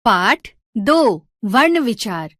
पाठ 2 वर्ण विचार।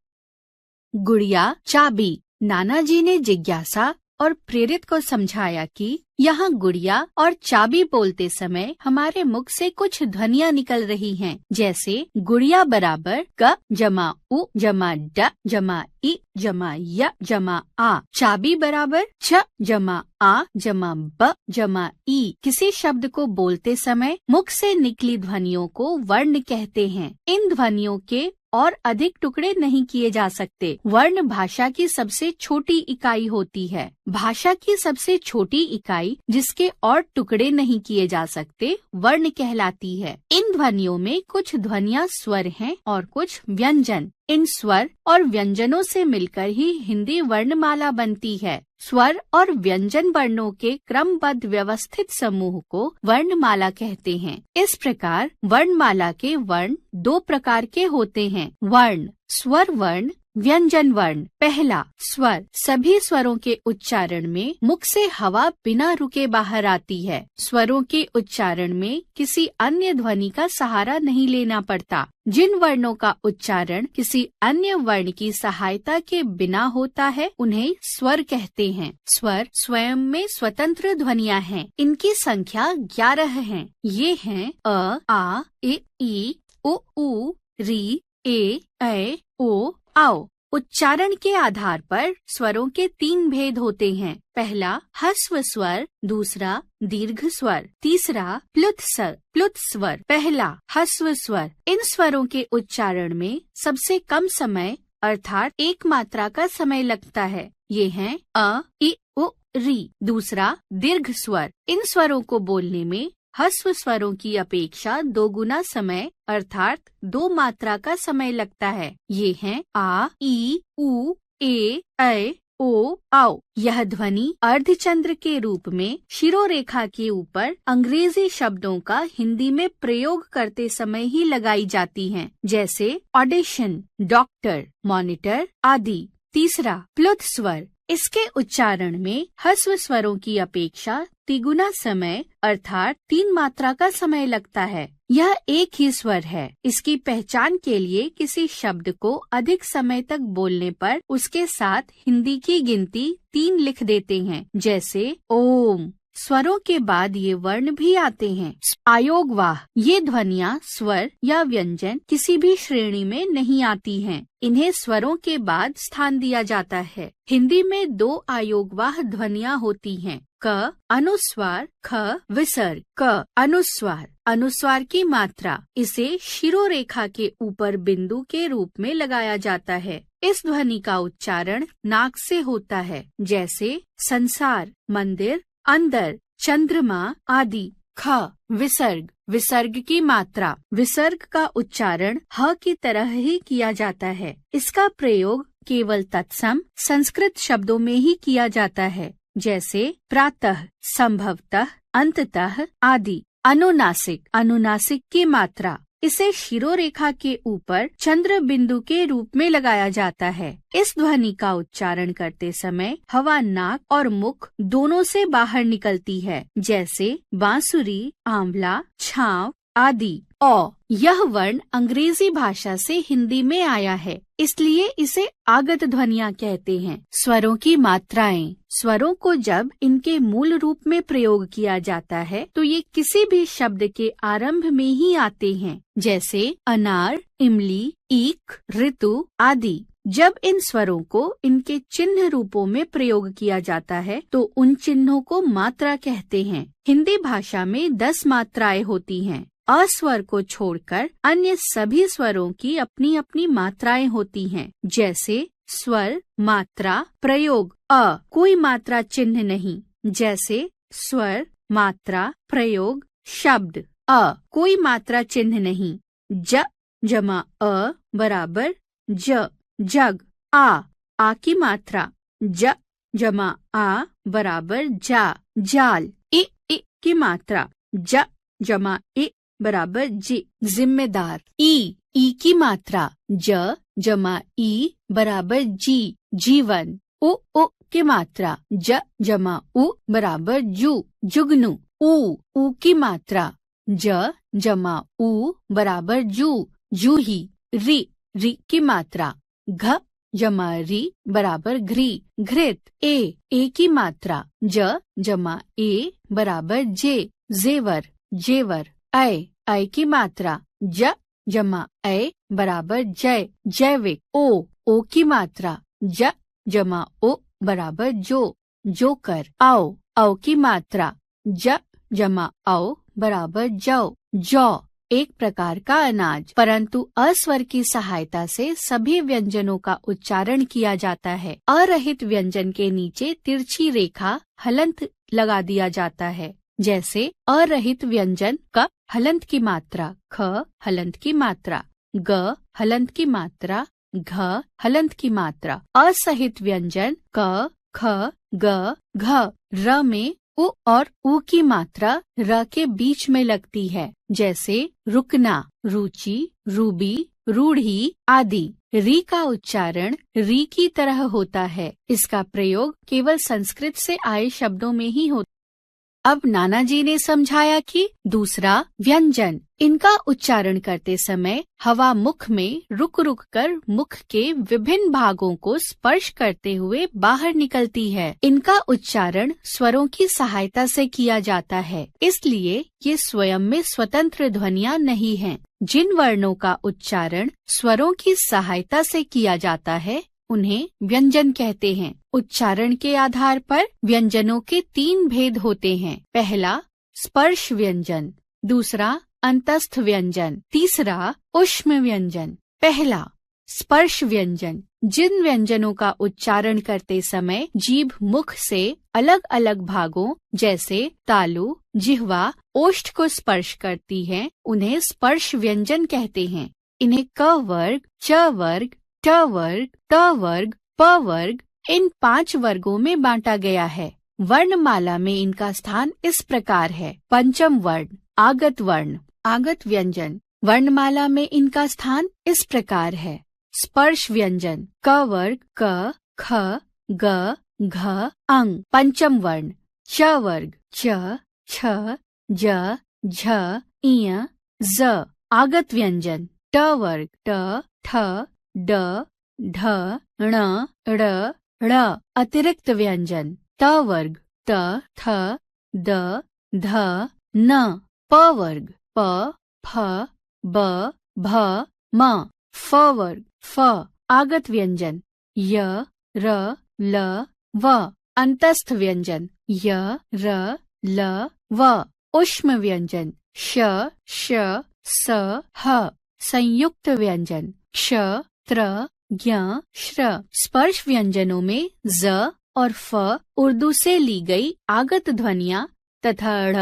गुड़िया चाबी। नानाजी ने जिज्ञासा और प्रेरित को समझाया कि यहाँ गुड़िया और चाबी बोलते समय हमारे मुख से कुछ ध्वनियाँ निकल रही हैं, जैसे गुड़िया बराबर क जमा उ जमा ड जमा इ जमा य जमा आ। चाबी बराबर छ जमा आ जमा ब जमा ई। किसी शब्द को बोलते समय मुख से निकली ध्वनियों को वर्ण कहते हैं। इन ध्वनियों के और अधिक टुकड़े नहीं किए जा सकते। वर्ण भाषा की सबसे छोटी इकाई होती है। भाषा की सबसे छोटी इकाई जिसके और टुकड़े नहीं किए जा सकते वर्ण कहलाती है। इन ध्वनियों में कुछ ध्वनियाँ स्वर हैं और कुछ व्यंजन। इन स्वर और व्यंजनों से मिलकर ही हिंदी वर्णमाला बनती है। स्वर और व्यंजन वर्णों के क्रमबद्ध व्यवस्थित समूह को वर्णमाला कहते हैं। इस प्रकार वर्णमाला के वर्ण दो प्रकार के होते हैं। वर्ण, स्वर वर्ण, व्यंजन वर्ण। पहला, स्वर। सभी स्वरों के उच्चारण में मुख से हवा बिना रुके बाहर आती है। स्वरों के उच्चारण में किसी अन्य ध्वनि का सहारा नहीं लेना पड़ता। जिन वर्णों का उच्चारण किसी अन्य वर्ण की सहायता के बिना होता है उन्हें स्वर कहते हैं। स्वर स्वयं में स्वतंत्र ध्वनियाँ हैं। इनकी संख्या 11 है। ये हैं अ, आ, ई, उ, री, ए, ओ, आओ। उच्चारण के आधार पर स्वरों के 3 भेद होते हैं। पहला ह्रस्व स्वर, दूसरा दीर्घ स्वर, तीसरा प्लुत स्वर। पहला ह्रस्व स्वर। इन स्वरों के उच्चारण में सबसे कम समय अर्थात 1 मात्रा का समय लगता है। ये हैं अ, ई, उ, री। दूसरा दीर्घ स्वर। इन स्वरों को बोलने में ह्रस्व स्वरों की अपेक्षा 2 गुना समय अर्थात 2 मात्रा का समय लगता है। ये हैं आ, ई, उ, ए, ओ, आओ। यह ध्वनि अर्धचंद्र के रूप में शिरोरेखा के ऊपर अंग्रेजी शब्दों का हिंदी में प्रयोग करते समय ही लगाई जाती हैं, जैसे ऑडिशन, डॉक्टर, मॉनिटर आदि। तीसरा प्लुत स्वर। इसके उच्चारण में ह्रस्व स्वरों की अपेक्षा 3 समय अर्थात 3 मात्रा का समय लगता है। यह एक ही स्वर है। इसकी पहचान के लिए किसी शब्द को अधिक समय तक बोलने पर उसके साथ हिंदी की गिनती 3 लिख देते हैं, जैसे ओम। स्वरों के बाद ये वर्ण भी आते हैं। आयोगवाह। ये ध्वनियाँ स्वर या व्यंजन किसी भी श्रेणी में नहीं आती हैं। इन्हें स्वरों के बाद स्थान दिया जाता है। हिंदी में 2 आयोगवाह ध्वनियाँ होती हैं, क अनुस्वार, ख विसर्ग। क अनुस्वार। अनुस्वार की मात्रा। इसे शिरोरेखा के ऊपर बिंदु के रूप में लगाया जाता है। इस ध्वनि का उच्चारण नाक से होता है, जैसे संसार, मंदिर, अंदर, चंद्रमा आदि। ख विसर्ग। विसर्ग की मात्रा। विसर्ग का उच्चारण ह की तरह ही किया जाता है। इसका प्रयोग केवल तत्सम संस्कृत शब्दों में ही किया जाता है, जैसे प्रातः, संभवतः, अंततः आदि। अनुनासिक। अनुनासिक की मात्रा। इसे शिरोरेखा के ऊपर चंद्र बिंदु के रूप में लगाया जाता है। इस ध्वनि का उच्चारण करते समय हवा नाक और मुख दोनों से बाहर निकलती है, जैसे बांसुरी, आंवला, छांव आदि। औ। यह वर्ण अंग्रेजी भाषा से हिंदी में आया है, इसलिए इसे आगत ध्वनियाँ कहते हैं। स्वरों की मात्राएं। स्वरों को जब इनके मूल रूप में प्रयोग किया जाता है तो ये किसी भी शब्द के आरंभ में ही आते हैं, जैसे अनार, इमली, ईख, ऋतु आदि। जब इन स्वरों को इनके चिन्ह रूपों में प्रयोग किया जाता है तो उन चिन्हों को मात्रा कहते हैं। हिंदी भाषा में 10 मात्राएं होती हैं। अस्वर को छोड़कर अन्य सभी स्वरों की अपनी अपनी मात्राएं होती हैं, जैसे स्वर, मात्रा, प्रयोग। अ कोई मात्रा चिन्ह नहीं, जैसे स्वर, मात्रा, प्रयोग, शब्द। अ कोई मात्रा चिन्ह नहीं। ज जमा अ बराबर ज, जग। आ की मात्रा। ज जमा आ बराबर जा, जाल। इ की मात्रा। ज जमा इ बराबर जी, जिम्मेदार। ई की मात्रा। ज जमा ई बराबर जी, जीवन। उ की मात्रा। ज जमा उ बराबर जू, जुगनू। ऊ की मात्रा। ज जमा ऊ बराबर जू, जूही। री की मात्रा घ जमा री बराबर घ्री, घृत। ए की मात्रा ज जमा ए बराबर जे, जेवर, जेवर। ऐ की मात्रा ज जमा ऐ बराबर जय, जैविक। ओ की मात्रा ज जमा ओ बराबर जो, जोकर। औ की मात्रा ज जमा औ बराबर जौ, जौ। एक प्रकार का अनाज, परंतु अस्वर की सहायता से सभी व्यंजनों का उच्चारण किया जाता है। अरहित व्यंजन के नीचे तिरछी रेखा हलंत लगा दिया जाता है। जैसे अरहित व्यंजन क हलंत की मात्रा, ख हलंत की मात्रा, ग हलंत की मात्रा, घ हलंत की मात्रा। असहित व्यंजन क ख ग घ र में उ और ऊ की मात्रा र के बीच में लगती है। जैसे रुकना, रुचि, रूबी, रूढ़ी आदि। री का उच्चारण री की तरह होता है। इसका प्रयोग केवल संस्कृत से आए शब्दों में ही होता है। अब नाना जी ने समझाया कि दूसरा व्यंजन, इनका उच्चारण करते समय हवा मुख में रुक रुक कर मुख के विभिन्न भागों को स्पर्श करते हुए बाहर निकलती है। इनका उच्चारण स्वरों की सहायता से किया जाता है, इसलिए ये स्वयं में स्वतंत्र ध्वनियाँ नहीं हैं। जिन वर्णों का उच्चारण स्वरों की सहायता से किया जाता है उन्हें व्यंजन कहते हैं। उच्चारण के आधार पर व्यंजनों के 3 भेद होते हैं। पहला स्पर्श व्यंजन, दूसरा अंतस्थ व्यंजन, तीसरा ऊष्म व्यंजन। पहला स्पर्श व्यंजन, जिन व्यंजनों का उच्चारण करते समय जीभ मुख से अलग अलग भागों जैसे तालु, जिह्वा, ओष्ठ को स्पर्श करती है, उन्हें स्पर्श व्यंजन कहते हैं। इन्हें क वर्ग, च वर्ग, ट वर्ग, त वर्ग, प वर्ग इन 5 वर्गों में बांटा गया है। वर्णमाला में इनका स्थान इस प्रकार है। पंचम वर्ण आगत वर्ण, आगत व्यंजन। वर्णमाला में इनका स्थान इस प्रकार है। स्पर्श व्यंजन क वर्ग क, ख, ग, घ, अंग। पंचम वर्ण च वर्ग च, छ, ज, झ, इय, ज। आगत व्यंजन ट वर्ग ट, ठ, ड, ढ, ण, ड़, ळ। अतिरिक्त व्यंजन त वर्ग त, थ, द, ध, न। प वर्ग प, फ, ब, भ, म। फ वर्ग फ। आगत व्यंजन य, र, ल, व। अंतस्थ व्यंजन य, र, ल, व। ऊष्म व्यंजन श, श, स, ह। संयुक्त व्यंजन क्ष, त्र, ज्ञ, श्र। स्पर्श व्यंजनों में ज और फ उर्दू से ली गई आगत ध्वनियाँ तथा ढ़,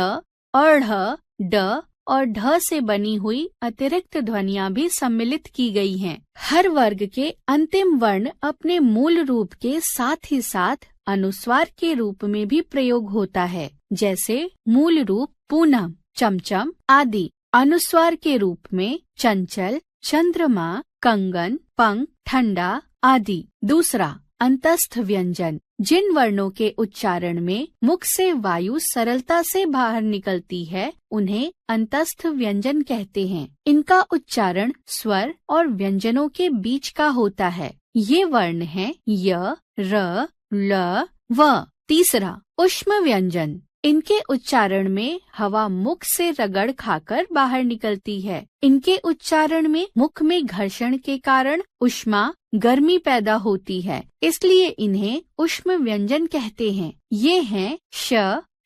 अढ़, ड और ढ से बनी हुई अतिरिक्त ध्वनियाँ भी सम्मिलित की गई हैं। हर वर्ग के अंतिम वर्ण अपने मूल रूप के साथ ही साथ अनुस्वार के रूप में भी प्रयोग होता है। जैसे मूल रूप पूनम, चमचम आदि। अनुस्वार के रूप में चंचल, चंद्रमा, कंगन, पंख, ठंडा आदि। दूसरा अंतस्थ व्यंजन, जिन वर्णों के उच्चारण में मुख से वायु सरलता से बाहर निकलती है उन्हें अंतस्थ व्यंजन कहते हैं। इनका उच्चारण स्वर और व्यंजनों के बीच का होता है। ये वर्ण हैं य, र, ल, व। तीसरा ऊष्म व्यंजन, इनके उच्चारण में हवा मुख से रगड़ खाकर बाहर निकलती है। इनके उच्चारण में मुख में घर्षण के कारण ऊष्मा, गर्मी पैदा होती है, इसलिए इन्हें ऊष्म व्यंजन कहते हैं। ये हैं श,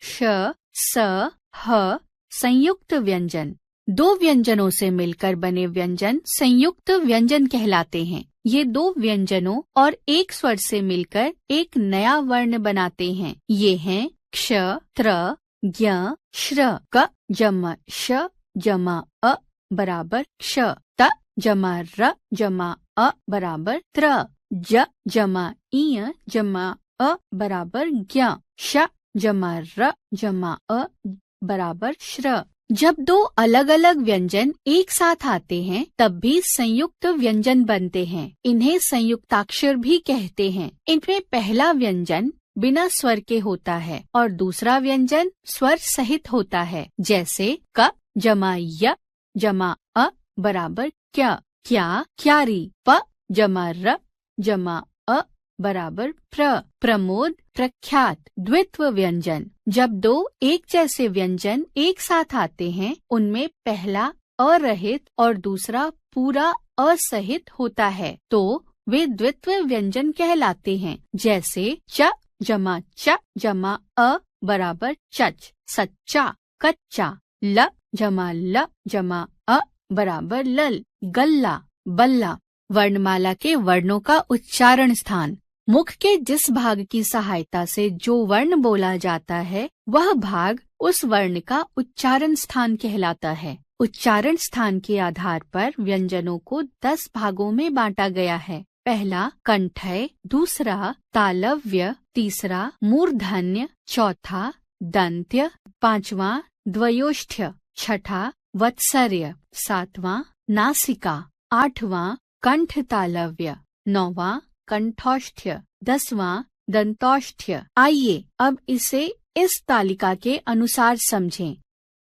श, स, ह। संयुक्त व्यंजन, 2 व्यंजनों से मिलकर बने व्यंजन संयुक्त व्यंजन कहलाते हैं। ये 2 व्यंजनों और एक स्वर से मिलकर एक नया वर्ण बनाते हैं। ये हैं क्ष, त्र, ज्ञ, श्र। क जमा श जमा अ बराबर क्ष, त जमा र जमा अ बराबर त्र, ज जमा इय जमा अ बराबर ज्ञ, श जमा र जमा अ बराबर श्र। जब 2 अलग अलग व्यंजन एक साथ आते हैं तब भी संयुक्त व्यंजन बनते हैं। इन्हें संयुक्ताक्षर भी कहते हैं। इनमें पहला व्यंजन बिना स्वर के होता है और दूसरा व्यंजन स्वर सहित होता है। जैसे क जमा य जमा अ बराबर क्या, क्या, क्यारी। प जमा र जमा अ बराबर प्र, प्रमोद, प्रख्यात। द्वित्व व्यंजन, जब दो एक जैसे व्यंजन एक साथ आते हैं उनमें पहला अरहित और दूसरा पूरा असहित होता है तो वे द्वित्व व्यंजन कहलाते हैं। जैसे च जमा अ बराबर चच, सच्चा, कच्चा। ल जमा अ बराबर लल, गल्ला, बल्ला। वर्णमाला के वर्णों का उच्चारण स्थान, मुख के जिस भाग की सहायता से जो वर्ण बोला जाता है वह भाग उस वर्ण का उच्चारण स्थान कहलाता है। उच्चारण स्थान के आधार पर व्यंजनों को 10 भागों में बांटा गया है। पहला कंठय, दूसरा तालव्य, तीसरा मूर्धन्य, चौथा दंत्य, पांचवा द्वयोष्ठ्य, छठा वत्सर्य, सातवां नासिका, आठवां कंठ तालव्य, नौवां कंठौष्ठ्य, 10वां दंतौष्ठ्य। आइए अब इसे इस तालिका के अनुसार समझें।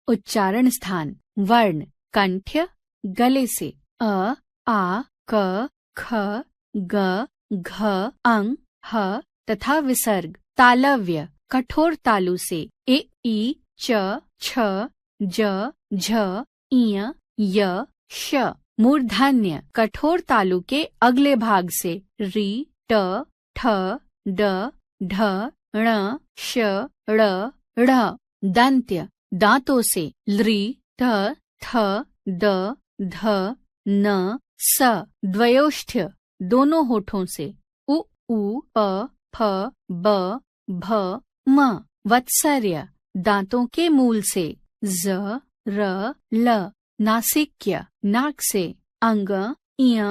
उच्चारण स्थान, वर्ण कंठ्य गले से अ, आ, क, ख, ग, घ, अंग, ह तथा विसर्ग। तालव्य कठोर तालु से ए, ई, च, छ, ज, झ, इय, य, श। मूर्धन्य कठोर तालु के अगले भाग से री, ट, ठ, ड, ढ, ण, श, ड़, ढ़। दंत्य दांतों से लृ, ट, थ, द, ध, न, स। द्वयोष्ठ्य दोनों होठों से उ, प, फ, ब, भ, म। वत्सर्य दांतों के मूल से ज, र, ल। नासिक्य नाक से अंग, इय,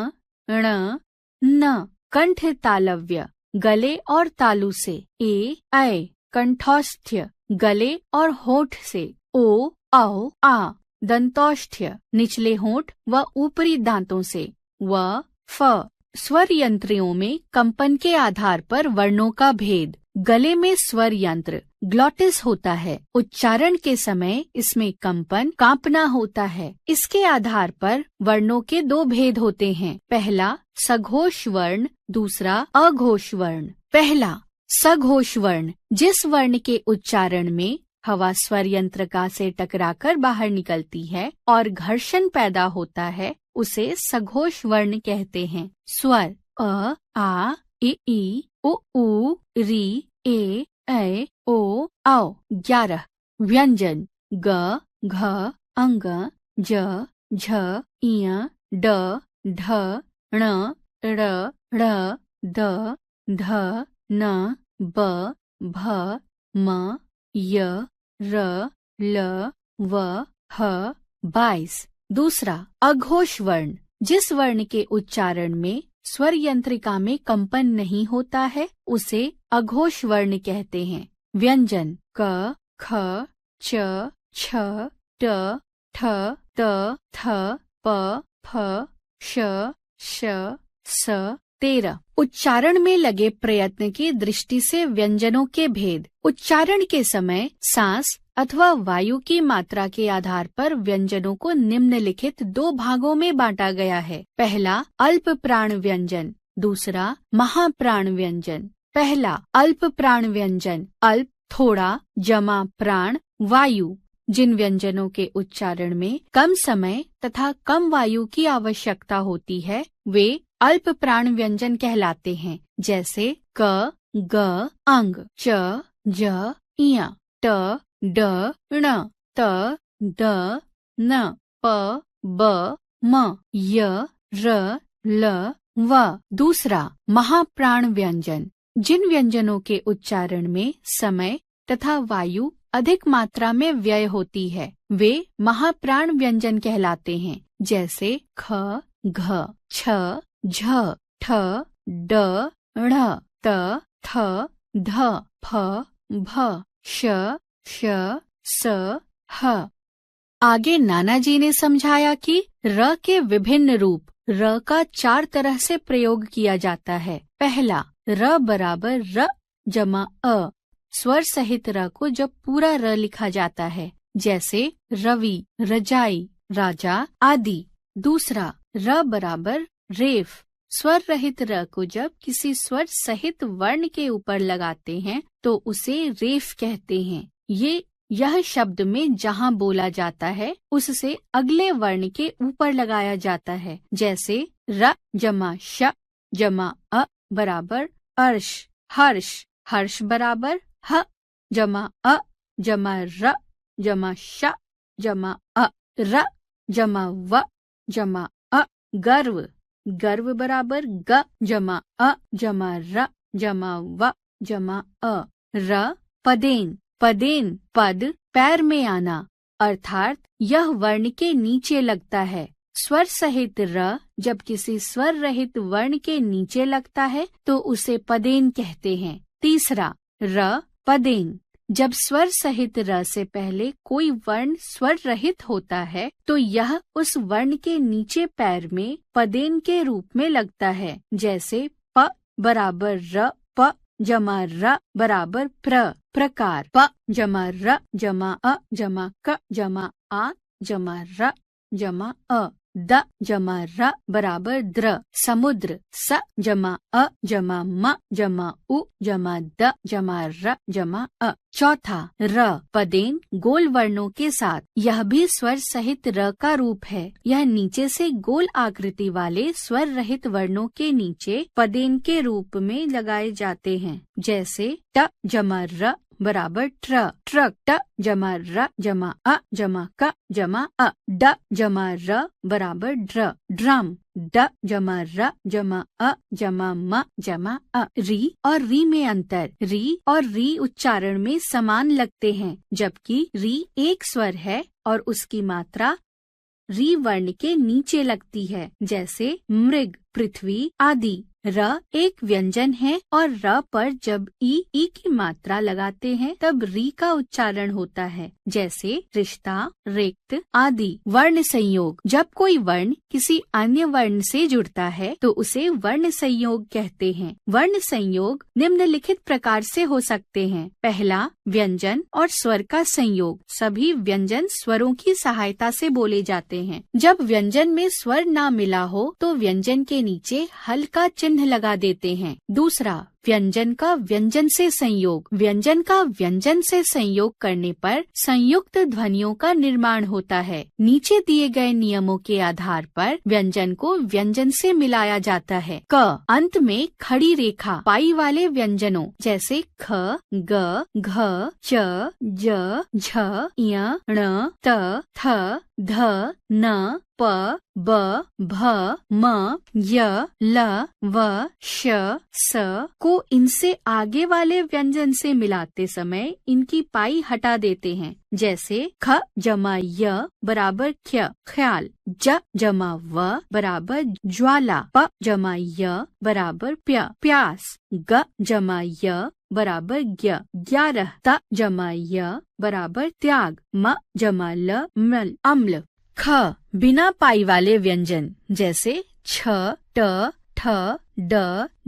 ण, न। कंठ तालव्य गले और तालु से ए, ऐ। कंठौष्ठ्य गले और होठ से ओ, औ, आ। दंतौष्ठ्य निचले होठ व ऊपरी दांतों से व, फ। स्वर यंत्रियों में कंपन के आधार पर वर्णों का भेद। गले में स्वर यंत्र ग्लॉटिस होता है। उच्चारण के समय इसमें कंपन, कांपना होता है। इसके आधार पर वर्णों के 2 भेद होते हैं। पहला सघोष वर्ण, दूसरा अघोष वर्ण। पहला सघोष वर्ण, जिस वर्ण के उच्चारण में हवा स्वर यंत्रिका से टकराकर बाहर निकलती है और घर्षण पैदा होता है उसे सघोष वर्ण कहते हैं। स्वर अ, आ, ई, उ, री, ए, ऐ, ओ, औ। 11 व्यंजन ग, घ, अंग, ज, झ, इय, ड, ढ, ण, ड़, ढ़, द, ध, न, ब, भ, म, य, र, ल, व, ह। 22 दूसरा अघोष वर्ण, जिस वर्ण के उच्चारण में स्वर यंत्रिका में कंपन नहीं होता है उसे अघोष वर्ण कहते हैं। व्यंजन क, ख, च, छ, ट, ठ, त, थ, प, फ, श, श, स। 13 उच्चारण में लगे प्रयत्न की दृष्टि से व्यंजनों के भेद। उच्चारण के समय सांस अथवा वायु की मात्रा के आधार पर व्यंजनों को निम्नलिखित 2 भागों में बांटा गया है। पहला अल्प प्राण व्यंजन, दूसरा महाप्राण व्यंजन। पहला अल्प प्राण व्यंजन, अल्प थोड़ा, जमा प्राण वायु। जिन व्यंजनों के उच्चारण में कम समय तथा कम वायु की आवश्यकता होती है वे अल्प प्राण व्यंजन कहलाते हैं। जैसे क, ग, अंग, च, ज, इय, ट, ड, ण, त, द, न, प, ब, म, य, र, ल, व। दूसरा महाप्राण व्यंजन, जिन व्यंजनों के उच्चारण में समय तथा वायु अधिक मात्रा में व्यय होती है वे महाप्राण व्यंजन कहलाते हैं। जैसे ख, घ, छ, झ, ठ, ड, ढ़, त, थ, ध, फ, भ, श, श, स, ह। आगे नाना जी ने समझाया कि र के विभिन्न रूप। र का 4 तरह से प्रयोग किया जाता है। पहला र बराबर र जमा अ, स्वर सहित र को जब पूरा र लिखा जाता है जैसे रवि, रजाई, राजा आदि। दूसरा र बराबर रेफ। स्वर रहित र को जब किसी स्वर सहित वर्ण के ऊपर लगाते हैं तो उसे रेफ कहते हैं। यह शब्द में जहाँ बोला जाता है उससे अगले वर्ण के ऊपर लगाया जाता है। जैसे र जमा श जमा अ बराबर अर्श हर्ष। हर्ष बराबर ह जमा अ जमा र जमा श जमा अ र जमा व जमा अ। गर्व। गर्व बराबर ग जमा अ जमा र जमा व जमा अ। र पदेन। पदेन पद पैर में आना, अर्थात यह वर्ण के नीचे लगता है। स्वर सहित र जब किसी स्वर रहित वर्ण के नीचे लगता है तो उसे पदेन कहते हैं। तीसरा र पदेन। जब स्वर सहित र से पहले कोई वर्ण स्वर रहित होता है तो यह उस वर्ण के नीचे पैर में पदेन के रूप में लगता है। जैसे प बराबर र प जमा र बराबर प्रकार। प जमा र जमा अ जमा क जमा आ जमा र जमा अ। द जमा र बराबर द्र समुद्र। स जमा अ जमा म जमा उ जमा द जमा र जमा अ। चौथा र पदेन गोल वर्णों के साथ। यह भी स्वर सहित र का रूप है। यह नीचे से गोल आकृति वाले स्वर रहित वर्णों के नीचे पदेन के रूप में लगाए जाते हैं। जैसे ट जमा र बराबर ट्रक। ट जमा र जमा अ जमा क जमा अ। ड जमा र बराबर ड्रम। ड जमा र जमा अ जमा म जमा अ। री और री में अंतर। री और री उच्चारण में समान लगते हैं, जबकि री एक स्वर है और उसकी मात्रा री वर्ण के नीचे लगती है। जैसे मृग, पृथ्वी आदि। र एक व्यंजन है और र पर जब ई की मात्रा लगाते हैं तब री का उच्चारण होता है। जैसे रिश्ता, रिक्त आदि। वर्ण संयोग। जब कोई वर्ण किसी अन्य वर्ण से जुड़ता है तो उसे वर्ण संयोग कहते हैं। वर्ण संयोग निम्नलिखित प्रकार से हो सकते हैं। पहला, व्यंजन और स्वर का संयोग। सभी व्यंजन स्वरों की सहायता से बोले जाते हैं। जब व्यंजन में स्वर ना मिला हो तो व्यंजन के नीचे हल्का चिन्ह लगा देते हैं। दूसरा, व्यंजन का व्यंजन से संयोग। व्यंजन का व्यंजन से संयोग करने पर संयुक्त ध्वनियों का निर्माण होता है। नीचे दिए गए नियमों के आधार पर व्यंजन को व्यंजन से मिलाया जाता है। क अंत में खड़ी रेखा पाई वाले व्यंजनों जैसे ख, ग, घ, च, ज, झ, य, ण, त, थ, ध, न, प, ब, भ, म, य, ल, व, श, स को इनसे आगे वाले व्यंजन से मिलाते समय इनकी पाई हटा देते हैं। जैसे ख जमा य बराबर ख्य ख्याल। ज जमा व बराबर ज्वाला। प जमा य बराबर प्यास। ग जमा य बराबर ज्ञ 11। त जमा य बराबर त्याग। म जमा ल अम्ल। ख बिना पाई वाले व्यंजन जैसे छ, ट, ठ, ड,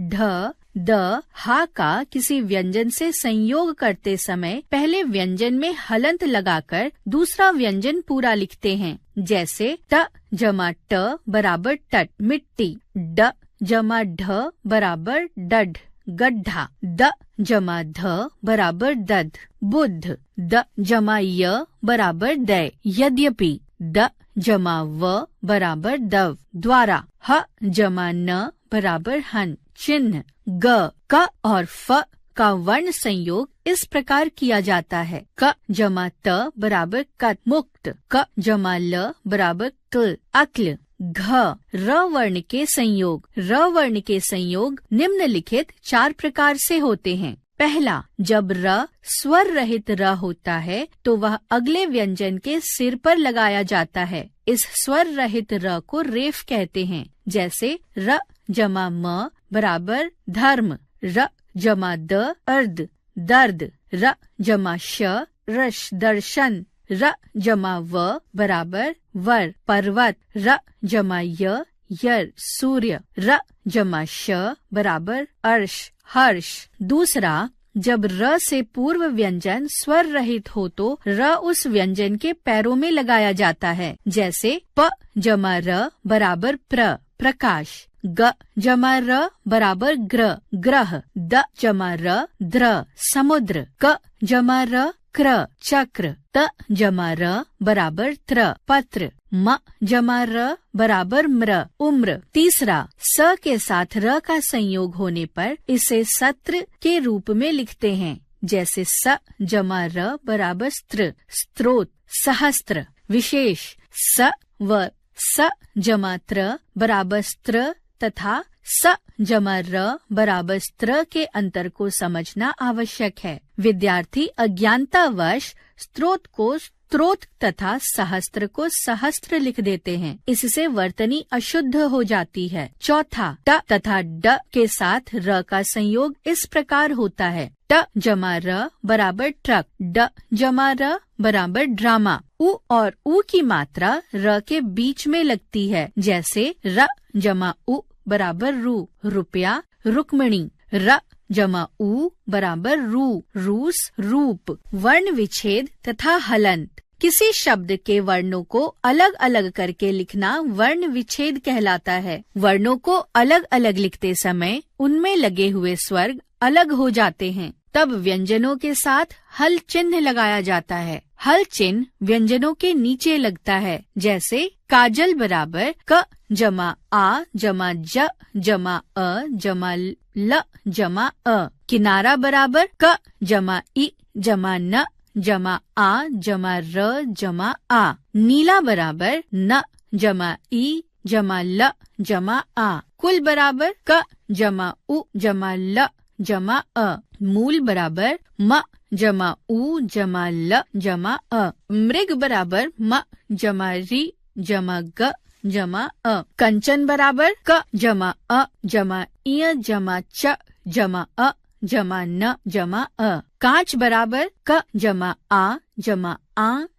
ढ, द, हा का किसी व्यंजन से संयोग करते समय पहले व्यंजन में हलंत लगाकर दूसरा व्यंजन पूरा लिखते हैं। जैसे ट जमा ट बराबर टट मिट्टी। ड जमा ढ बराबर डढ़ गड्ढा। द जमा ध बराबर दध बुद्ध। द जमा य बराबर दय यद्यपि। द जमा व बराबर दव द्वारा। ह जमा न बराबर हन चिन्ह। ग, क और फ का वर्ण संयोग इस प्रकार किया जाता है। क जमा त बराबर कत मुक्त। क जमा ल बराबर क्ल अक्ल। घ र वर्ण के संयोग। र वर्ण के संयोग निम्नलिखित 4 प्रकार से होते हैं। पहला, जब र स्वर रहित र होता है तो वह अगले व्यंजन के सिर पर लगाया जाता है। इस स्वर रहित र को रेफ कहते हैं। जैसे र जमा म बराबर धर्म। र जमा द अर्ध दर्द। र जमा श रश दर्शन। र जमा व बराबर वर पर्वत। र जमा य यर सूर्य। र जमा श बराबर अर्श हर्ष। दूसरा, जब र से पूर्व व्यंजन स्वर रहित हो तो र उस व्यंजन के पैरों में लगाया जाता है। जैसे प जमा र बराबर प्र प्रकाश, ग जमा र बराबर ग्र ग्रह, द जमा र द्र समुद्र, क जमा र क्र चक्र, त जमा र बराबर त्र पत्र, म जमा र बराबर म्र उम्र। तीसरा, स के साथ र का संयोग होने पर इसे सत्र के रूप में लिखते हैं। जैसे स जमा र बराबर स्त्र स्त्रोत सहस्त्र। विशेष स व स जमा त्र बराबर स्त्र तथा स जमा र बराबर स्त्र के अंतर को समझना आवश्यक है। विद्यार्थी अज्ञानतावश स्त्रोत को स्त्रोत तथा सहस्त्र को सहस्त्र लिख देते हैं। इससे वर्तनी अशुद्ध हो जाती है। चौथा, ट तथा ड के साथ र का संयोग इस प्रकार होता है। ट जमा र बराबर ट्रक, ड जमा र बराबर ड्रामा। उ और उ की मात्रा र के बीच में लगती है। जैसे र जमा उ बराबर रू रुपया रुक्मिणी, र जमा उ बराबर रू रूस रूप। वर्ण विच्छेद तथा हलंत। किसी शब्द के वर्णों को अलग अलग करके लिखना वर्ण विच्छेद कहलाता है। वर्णों को अलग अलग लिखते समय उनमें लगे हुए स्वर्ग अलग हो जाते हैं। तब व्यंजनों के साथ हल चिन्ह लगाया जाता है। हल चिन्ह व्यंजनों के नीचे लगता है। जैसे काजल बराबर क जमा आ जमा ज जमा अ जमा ल जमा अ। किनारा बराबर क जमा इ जमा न जमा आ जमा र जमा आ। नीला बराबर न जमा ई जमा ल जमा आ। कुल बराबर क जमा उ जमा ल जमा अ। मूल बराबर म जमा उ जमा ल जमा अ। मृग बराबर म जमा री जमा ग जमा अ। कंचन बराबर क जमा अ जमा इय जमा च जमा अ जमा न जमा अ। कांच बराबर क जमा आ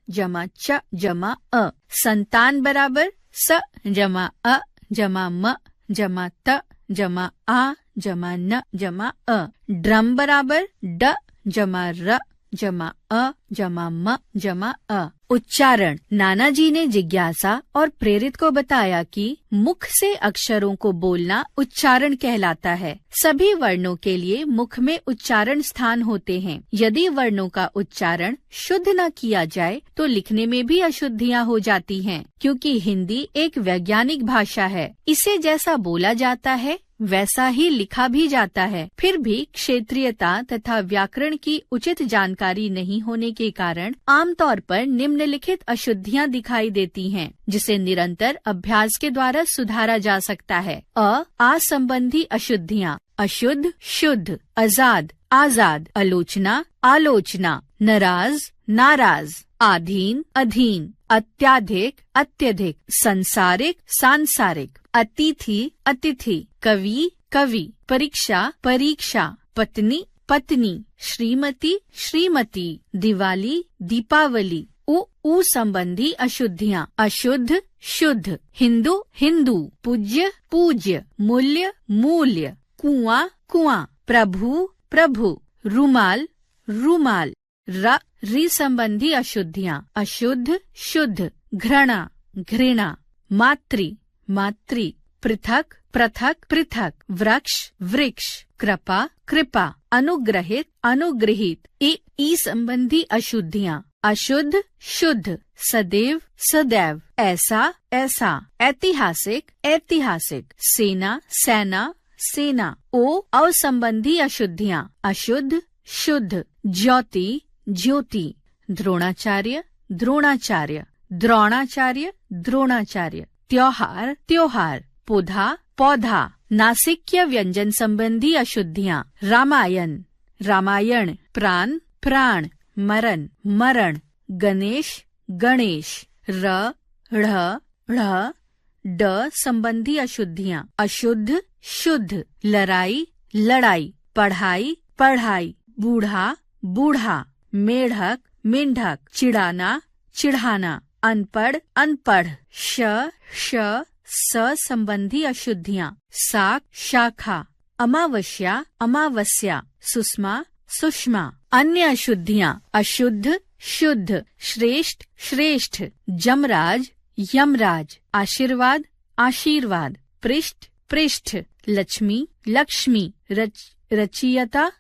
जमा च जमा अ। संतान बराबर स जमा अ जमा म जमा त जमा आ जमा न जमा अ। ड्रम बराबर ड जमा र जमा अ जमा म जमा अ। उच्चारण। नानाजी ने जिज्ञासा और प्रेरित को बताया कि मुख से अक्षरों को बोलना उच्चारण कहलाता है। सभी वर्णों के लिए मुख में उच्चारण स्थान होते हैं। यदि वर्णों का उच्चारण शुद्ध न किया जाए तो लिखने में भी अशुद्धियाँ हो जाती हैं, क्योंकि हिंदी एक वैज्ञानिक भाषा है। इसे जैसा बोला जाता है वैसा ही लिखा भी जाता है। फिर भी क्षेत्रीयता तथा व्याकरण की उचित जानकारी नहीं होने के कारण आमतौर पर निम्नलिखित अशुद्धियाँ दिखाई देती हैं, जिसे निरंतर अभ्यास के द्वारा सुधारा जा सकता है। आ संबंधी अशुद्धियाँ: अशुद्ध शुद्ध, आजाद आजाद, आलोचना आलोचना, नाराज नाराज, आधीन अधीन, अत्याधिक अत्यधिक, संसारिक सांसारिक, अतिथि अतिथि, कवि कवि, परीक्षा परीक्षा, पत्नी पत्नी, श्रीमती श्रीमती, दिवाली दीपावली। उ संबंधी अशुद्धियाँ: अशुद्ध शुद्ध, हिंदू हिंदू, पूज्य पूज्य, मूल्य मूल्य, कुआं कुआं, प्रभु प्रभु, रुमाल रुमाल। री संबंधी अशुद्धियाँ: अशुद्ध शुद्ध, घृणा घृणा, मातृ मातृ, पृथक पृथक पृथक, वृक्ष वृक्ष, कृपा कृपा, अनुग्रहित अनुग्रहित। ई संबंधी अशुद्धियाँ: अशुद्ध शुद्ध, सदैव सदैव, ऐसा ऐसा, ऐतिहासिक ऐतिहासिक, सेना सेना सेना। असंबंधी अशुद्धियाँ: अशुद्ध शुद्ध, ज्योति ज्योति, द्रोणाचार्य द्रोणाचार्य, द्रोणाचार्य द्रोणाचार्य, त्योहार त्योहार, पौधा पौधा। नासिक्य व्यंजन संबंधी अशुद्धियाँ: रामायण रामायण, प्राण प्राण, मरण मरण, गणेश गणेश। ढ़ ड संबंधी अशुद्धियाँ: अशुद्ध शुद्ध, लड़ाई लड़ाई, पढ़ाई पढ़ाई, बूढ़ा बूढ़ा, मेढक मेंढक, चिढ़ाना चिढ़ाना, अनपढ़ अनपढ़। श संबंधी अशुद्धियाँ: शाख शाखा, अमावस्या अमावस्या, सुषमा सुषमा। अन्य अशुद्धियाँ अशुद्ध, शुद्ध, श्रेष्ठ, श्रेष्ठ, जमराज, यमराज, आशीर्वाद, आशीर्वाद, पृष्ठ, पृष्ठ, लक्ष्मी, लक्ष्मी, रचयिता,